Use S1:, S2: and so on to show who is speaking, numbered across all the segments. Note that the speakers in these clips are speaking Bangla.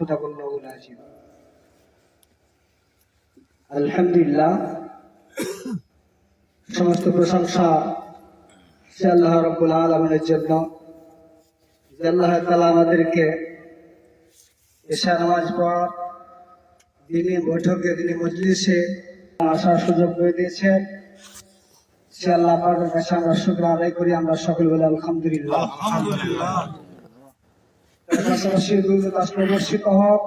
S1: সাদাকাল্লাহুল আযীম। আলহামদুলিল্লাহ, সমস্ত প্রশংসা সে আল্লাহ রাব্বুল আলামিনের জন্য, যে আল্লাহ তাআলা আমাদেরকে এশা নামাজ পর দিনী বৈঠকে, দিনী মজলিসে আসার সুযোগ করে দিয়েছেন। সে আল্লাহ পাকের কাছে আমরা শুকর আদায় করি। আমরা সকল বলি আলহামদুলিল্লাহ। তার পাশাপাশি দুরূদ আসলে বর্ষিত হোক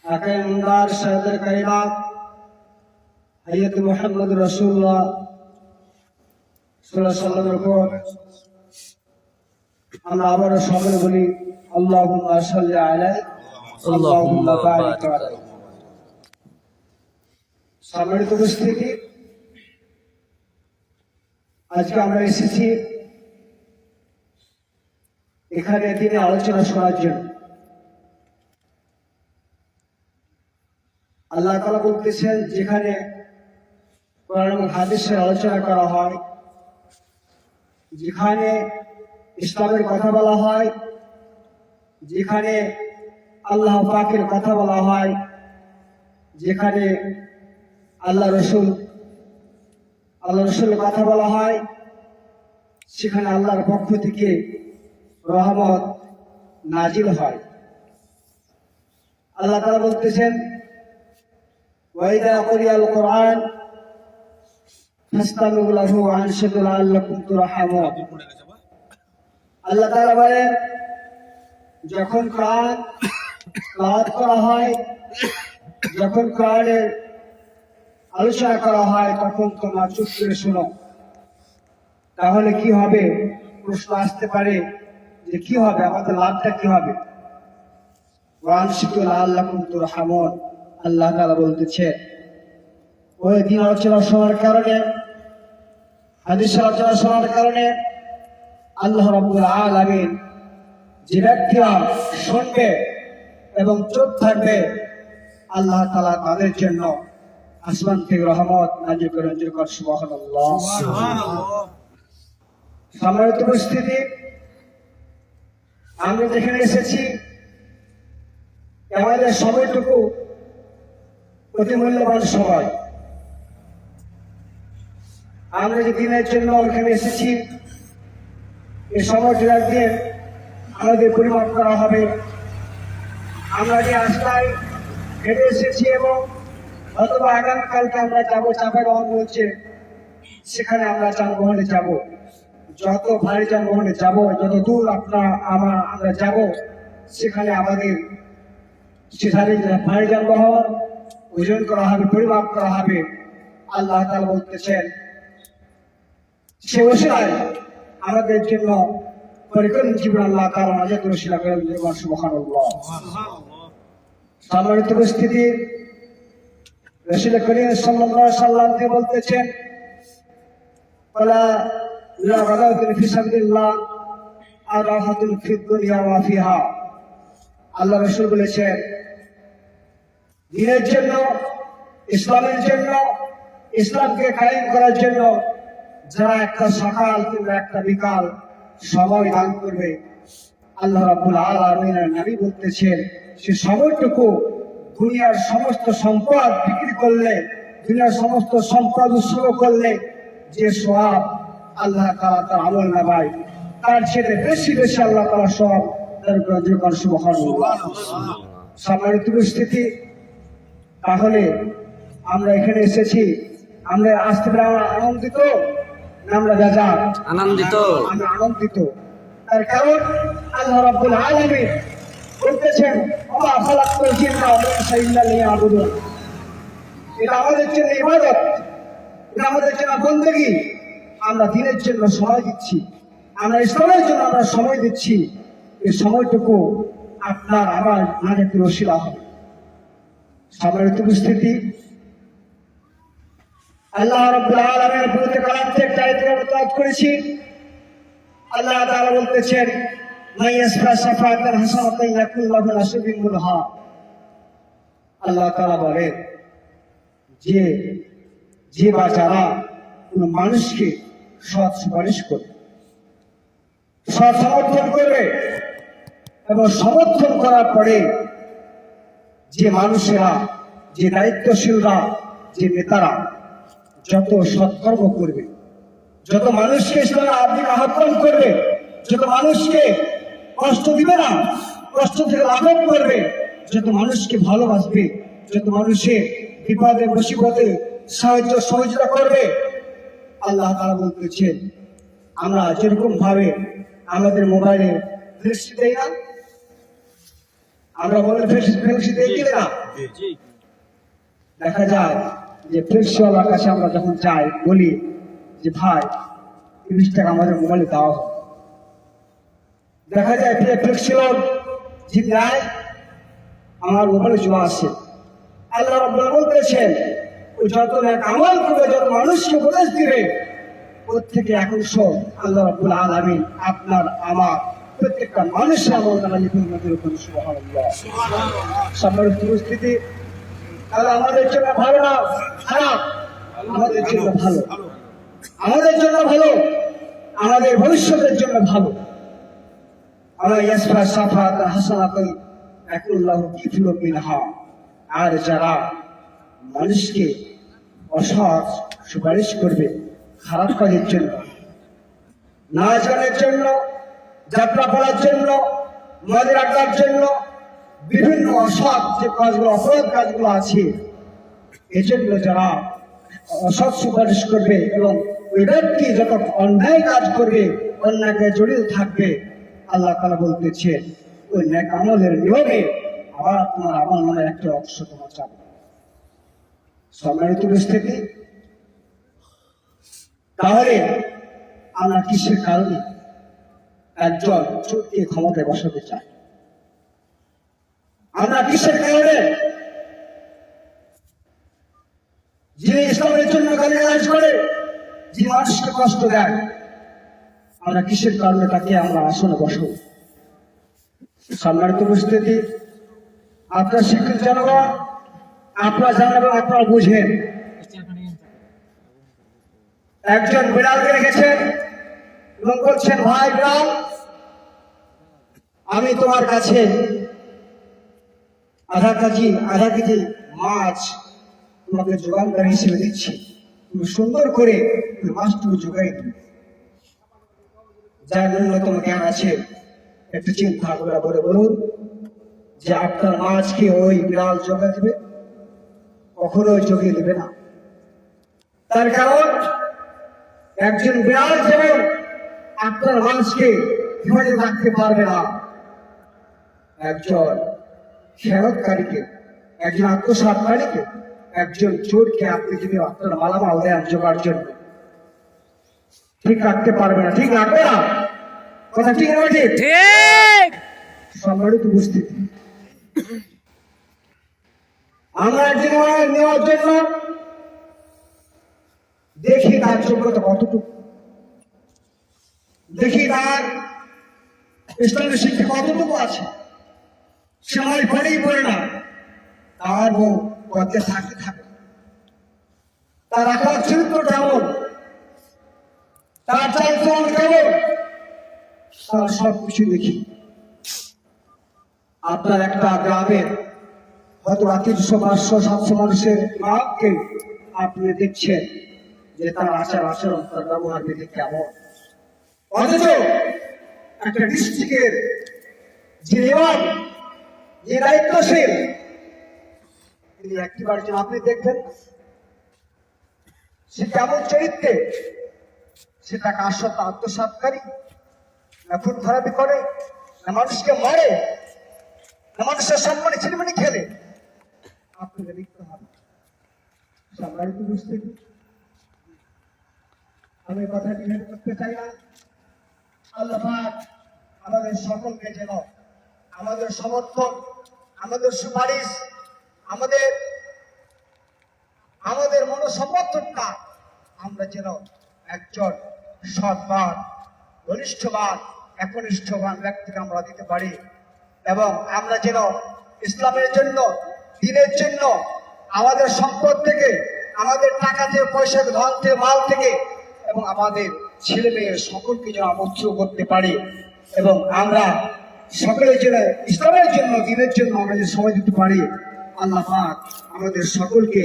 S1: আকায়ে মুনদার শাহেদের কারিমাত হযরত মুহাম্মদ রাসূলুল্লাহ সাল্লাল্লাহু আলাইহি ওয়াসাল্লামের উপর আমরা আবারও সকলে বলি আল্লাহুম্মা সাল্লি আলাইহি আল্লাহুম্মা বারিক আলাইহি। সম্মানিত উপস্থিতি, আজকে আমরা এসেছি এখানে দিনে আলোচনা শোনার জন্য। আল্লাহ তাআলা বলতেছেন, যেখানে কোরআন এবং হাদিসের আলোচনা করা হয়, যেখানে ইসলামের কথা বলা হয়, যেখানে আল্লাহ পাকের কথা বলা হয়, যেখানে আল্লাহ রসুলের কথা বলা হয়, সেখানে আল্লাহর পক্ষ থেকে রহমত নাজিল হয়। আল্লাহ তাআলা বলতেছেন, ওয়াইদা কুরিয়াল কুরআন ফাসতামিউ লাহু ওয়ানসিতু লাআল্লাকুম তুরহামুন। আল্লাহ তাআলা বলেন, যখন কোরআন তেলাওয়াত করা হয়, যখন কোরআনের আলোচনা করা হয়, তখন তোমরা চুপ করে শোনো। তাহলে কি হবে? প্রশ্ন আসতে পারে যে কি হবে, আমাদের লাভটা কি হবে? ওয়ানসিতু লাআল্লাকুম তুরহামুন। আল্লাহ তাআলা বলতেছে, ওই দিন আলোচনা শোনার কারণে, হাদিস আলোচনা শোনার কারণে আল্লাহ রাব্বুল আলামিন যে ব্যক্তিরা শুনবে এবং চুপ থাকবে, আল্লাহ তাআলা তাদের জন্য আসমান থেকে রহমত নাজিল করেন। সুবহানাল্লাহ। সম্মানিত উপস্থিতি, আমরা যেখানে এসেছি, আমাদের সময়টুকু অতি মূল্যবান সময়। আমরা যে দিনের জন্য ওখানে এসেছি, এই সময়টি একদিন আমাদের পরিমাপ করা হবে। আমরা যে রাস্তায় হেঁটে এসেছি এবং অথবা আগামীকালকে আমরা যাবো চাঁপাইনবাবগঞ্জ বলছে, সেখানে আমরা যানবাহনে যাব। যত ভারী যানবাহনে যাব, যত দূর আমরা যাব, সেখানে আমাদের সেখানে ভারী যানবাহন ওজন করা হবে, পরিমাপ করা হবে। আল্লাহ তাআলা বলতেছেন, সে ওসিলায় আমাদের জন্য পরিকল্পনা জীবন আল্লাহ তাআলা নাজাত ওসিলা করেন। সুবহানাল্লাহ। সম্মানিত উপস্থিতি, রাসূল করিম সাল্লাল্লাহু আলাইহি ওয়াসাল্লাম বলতেছেন, ওয়ালা লা গাদাতুন ফি সাবিলিল্লাহ আর রাহাতুন ফিদ দুনিয়া ওয়া ফিহা। আল্লাহ রাসূল বলেছেন, দ্বীনের জন্য, ইসলামের জন্য, ইসলামকে কায়েম করার জন্য যারা একটা সকাল কিংবা একটা বিকাল সময় দান করবে, আল্লাহ রাব্বুল আলামিনের নবী বলতেছেন, সে সময়টুকু দুনিয়ার সমস্ত সম্পদ বিক্রি করলে, দুনিয়ার সমস্ত সম্পদ উৎসর্গ করলে যে সওয়াব আল্লাহ তাআলা তার আমল নামায়, তার চেয়ে বেশি বেশি আল্লাহ তাআলা সওয়াব দান করেন। সুবহানাল্লাহ। সম্মানিত উপস্থিতি, তাহলে আমরা এখানে এসেছি, আমরা আসতে পেরে আমরা আনন্দিত না আমরা আনন্দিত? আমরা আনন্দিত। তার কারণ আল্লাহ রাব্বুল আলামিন বলতেছেন, ওয়া খালাকতুল জিন্না ওয়াল ইনসা ইল্লা লিয়াবুদুন। এটা আমাদের জন্য ইবাদত, এটা আমাদের জন্য বন্দেগী। আমরা দ্বীনের জন্য সময় দিচ্ছি, আমরা ইসলামের জন্য আমরা সময় দিচ্ছি। এই সময়টুকু আপনার আমার নাজাতের ওসিলা হবে। সম্মানিত উপস্থিতি, আল্লাহ রাব্বুল আলামিনের বিরুদ্ধে কালাম থেকে একটা আয়াত তেলাওয়াত করেছি। আল্লাহ তাআলা বলতেছেন, মাইয়াসফা শাফাআতান হাসানাতান ইয়াকুল লাহু নাসিবুন মিনহা। আল্লাহ তাআলা বলেন, যে বা যারা কোন মানুষকে সৎ সুপারিশ করবে, সৎ সমর্থন করবে এবং সমর্থন করার পরে যে মানুষেরা, যে দায়িত্বশীলরা, যে নেতারা যত সৎকর্ম করবে, যত মানুষকে ইসলামের আর্থিক আহ্বান করবে, যত মানুষকে কষ্ট দিবে না, কষ্ট থেকে লাঘব করবে, যত মানুষকে ভালোবাসবে, যত মানুষের বিপদে মুসিবতে সাহায্য সহযোগিতা করবে, আল্লাহ তাআলা বলতেছেন আমরা যেরকম ভাবে আমাদের মোবাইলে ফ্লেক্সি দেই না, আমরা বলে ফ্লেক্সি দেই কি না, দেখা যায় যে ফ্লেক্সিওয়ালার কাছে আমরা যখন যাই বলি যে ভাই 30 টাকা আমাদের মোবাইলে দেওয়া হয়, দেখা যায় ফ্লেক্সিওয়াল যে দেয় আমার মোবাইলে জমা আসে। আল্লাহ রাব্বুল বলতেছেন ওই যত আমল করবে, যত মানুষকে উপদেশ দিবে, প্রত্যেকে এখন সব আল্লাহ রাব্বুল আলামিন আপনার আমার প্রত্যেকটা মানুষের আমল নামা লিখে আমাদের উপর সুবহানাল্লাহ। সম্মানিত উপস্থিতি, তাহলে আমাদের জন্য ভালো না খারাপ? আমাদের জন্য ভালো, আমাদের জন্য ভালো, আমাদের ভবিষ্যতের জন্য ভালো। আমরা ইয়াসফা সাফাত হাসানাতুন আকুল্লাহু কিফলু মিনহা, আর যারা মানুষকে অসৎ সুপারিশ করবে খারাপ কাজের জন্য, নাচগানের জন্য, যাত্রা করার জন্য, মদের আড্ডার জন্য, বিভিন্ন অসৎ যে কাজগুলো, অপরাধ কাজগুলো আছে, এজন্য যারা অসৎ সুপারিশ করবে এবং ওই ব্যক্তি যত অন্যায় কাজ করবে, অন্যায়কে জড়িত থাকবে, আল্লাহ তাআলা বলতেছেন ওই নেক আমলের নিয়মে আবার তোমার আমল নামের একটা অংশ তোমার যাবে। সম্মানিত উপস্থিতি, তাহলে আমরা কিসের কারণে একজন চোরকে ক্ষমতায় বসাতে চাই? আমরা কিসের কারণে যিনি ইসলামের জন্য গালিগালাজ করে, যিনি মানুষকে কষ্ট দেয়, আমরা কিসের কারণে তাকে আমরা আসনে বসব? সম্মানিত উপস্থিতি, আপনার শিক্ষিত জনগণ, আপনারা জানেন, আপনারা বুঝেন, একজন বিড়ালকে রেখেছেন এবং বলছেন ভাই বিড়াল, আমি তোমার কাছে আধা কেজি মাছ তোমাকে যোগানদার হিসেবে দিচ্ছি, তুমি সুন্দর করে মাছ তুমি যোগাই দিবে। যার ন্যূনতম জ্ঞান আছে একটু চিন্তা করে বলুন যে আপনার মাছকে ওই বিড়াল যোগাই দেবে? কখনোই যোগিয়ে দেবে না। তার কারণ একজন বিড়াল যেমন আপনার মাছকে হেফাজত রাখতে পারবে না, একজন খেয়ালকারীকে, একজন আত্মসাৎকারীকে, একজন চোরকে আপনি যদি আপনার মালামাল দেন জোগাড় জন্য, ঠিক রাখতে পারবে না। ঠিক রাখবে না, কথা ঠিক না? ঠিক। সম্মানিত উপস্থিতি, আমরা একজন নেওয়ার জন্য দেখি তার যোগ্যতা কতটুকু, দেখি তার ইসলামের শিক্ষা কতটুকু আছে। সময় পরেই পড়ে না, তার পথে থাকতে থাকে, তার আকার চরিত্র কেমন, তার চারিত্র কেমন, তার সবকিছু দেখি। আপনার একটা গ্রামের হয়তো 300, 500, 700 মানুষের ইমামকে আপনি দেখছেন যে তার আচরণ, তার ব্যবহার বিধি কেমন, অথচ একটা ডিস্ট্রিক্টের যে ইমাম, যে দায়িত্বশীল, তিনি একটিবার আপনি দেখবেন সে কেমন চরিত্রে, সে টাকা আত্মসাৎকারী, না খুন খারাপি করে, না মানুষকে মারে, না মানুষের সম্মানে ছিনিমিনি খেলে, আপনাকে দেখতে হবে। সম্মানিত উপস্থিতি, আমি কথাটি হেড করতে চাই না। আল্লাহ পাক আমাদের সকলকে যেন আমাদের সমর্থন, আমাদের সুপারিশ, আমাদের মনোসমর্থনটা আমরা যেন একজন সৎবান, ঘনিষ্ঠবান, একনিষ্ঠবান ব্যক্তিকে আমরা দিতে পারি, এবং আমরা যেন ইসলামের জন্য, দ্বীনের জন্য আমাদের সম্পদ থেকে, আমাদের টাকা থেকে, পয়সা, ধন থেকে, মাল থেকে এবং আমাদের ছেলে মেয়ে সকলকে যেন আমন্ত্রণ করতে পারি, এবং আমরা সকলের জন্য, ইসলামের জন্য, দিনের জন্য আমরা যে সময় দিতে পারি, আল্লাহ পাক আমাদের সকলকে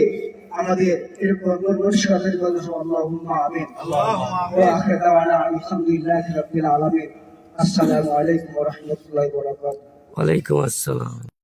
S1: আমাদের এরকম মনস্কার আল্লাহুম্মা আমিন। ওয়া আখির দাওয়ানা আলহামদুলিল্লাহি রাব্বিল আলামিন। আসসালামু আলাইকুম ওয়া রাহমাতুল্লাহি ওয়া বারাকাতুহু।
S2: ওয়ালাইকুম আসসালাম।